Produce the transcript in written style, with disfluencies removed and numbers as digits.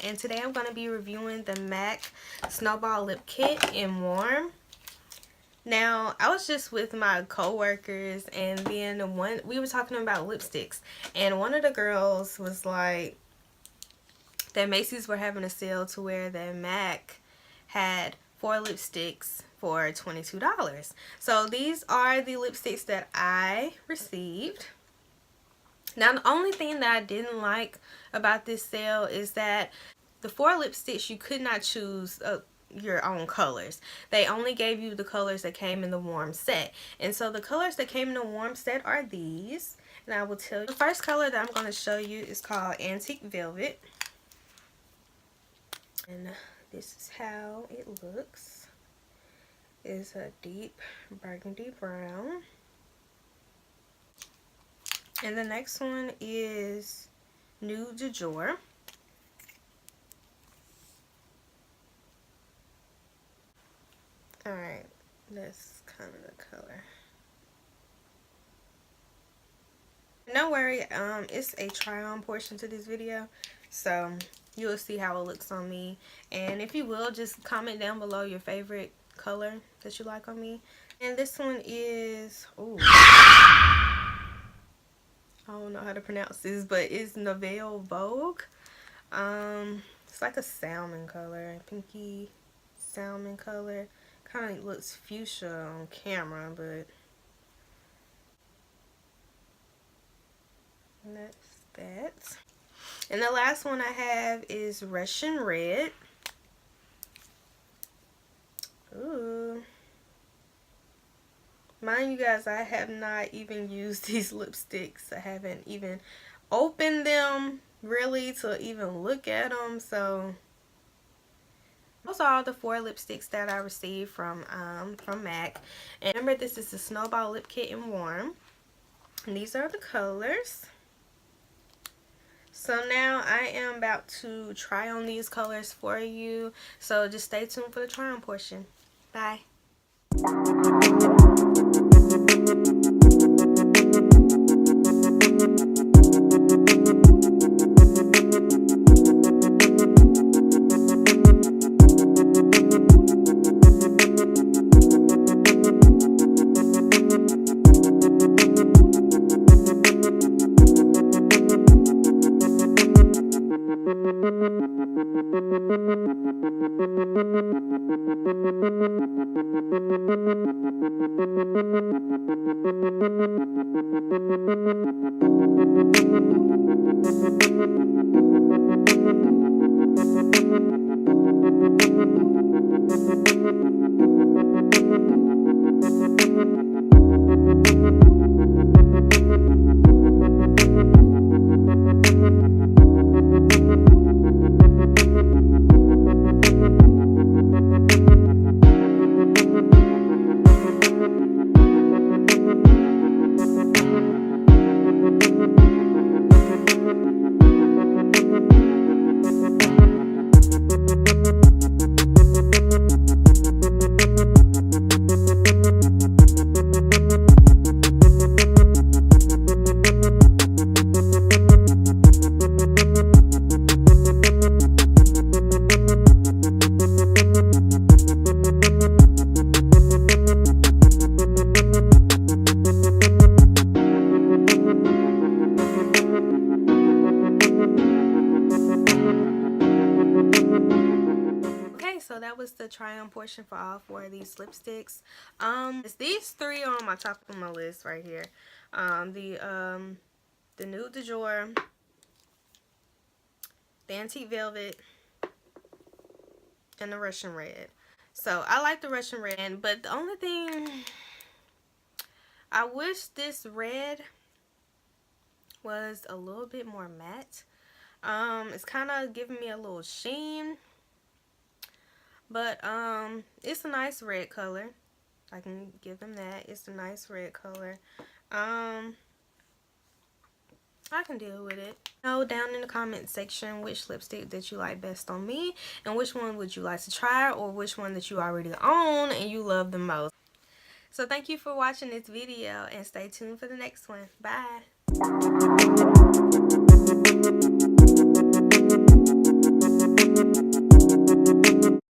and today I'm going to be reviewing the MAC Snowball Lip Kit in Warm. Now, I was just with my co-workers, and then we were talking about lipsticks, and one of the girls was like that Macy's were having a sale to where the MAC had 4 lipsticks for $22. So these are the lipsticks that I received. Now, the only thing that I didn't like about this sale is that the 4 lipsticks, you could not choose your own colors. They only gave you the colors that came in the Warm set. And so the colors that came in the Warm set are these. And I will tell you, the first color that I'm going to show you is called Antique Velvet. And this is how it looks. It's a deep burgundy brown. And the next one is Nude Du Jour. Alright, that's kind of the color. Don't worry, it's a try on portion to this video, so you'll see how it looks on me. And if you will, just comment down below your favorite color that you like on me. And this one is, ooh, I don't know how to pronounce this, but it's Nouvelle Vogue. It's like a salmon color, pinky salmon color. Kind of looks fuchsia on camera, but that's that. And the last one I have is Russian Red. Ooh. Mind you guys, I have not even used these lipsticks. I haven't even opened them really to even look at them. So those are all the 4 lipsticks that I received from MAC. And remember, this is the Snowball Lip Kit in Warm. And these are the colors. So now I am about to try on these colors for you. So just stay tuned for the try on portion. Bye. So that was the try on portion for all 4 of these lipsticks. These 3 are on my top of my list right here. The Nude Du Jour, the Antique Velvet, and the Russian Red. So I like the Russian Red, but the only thing, I wish this red was a little bit more matte. It's kind of giving me a little sheen. But it's a nice red color. I can give them that. It's a nice red color. I can deal with it. Know down in the comment section which lipstick that you like best on me, and which one would you like to try, or which one that you already own and you love the most. So thank you for watching this video, and stay tuned for the next one. Bye.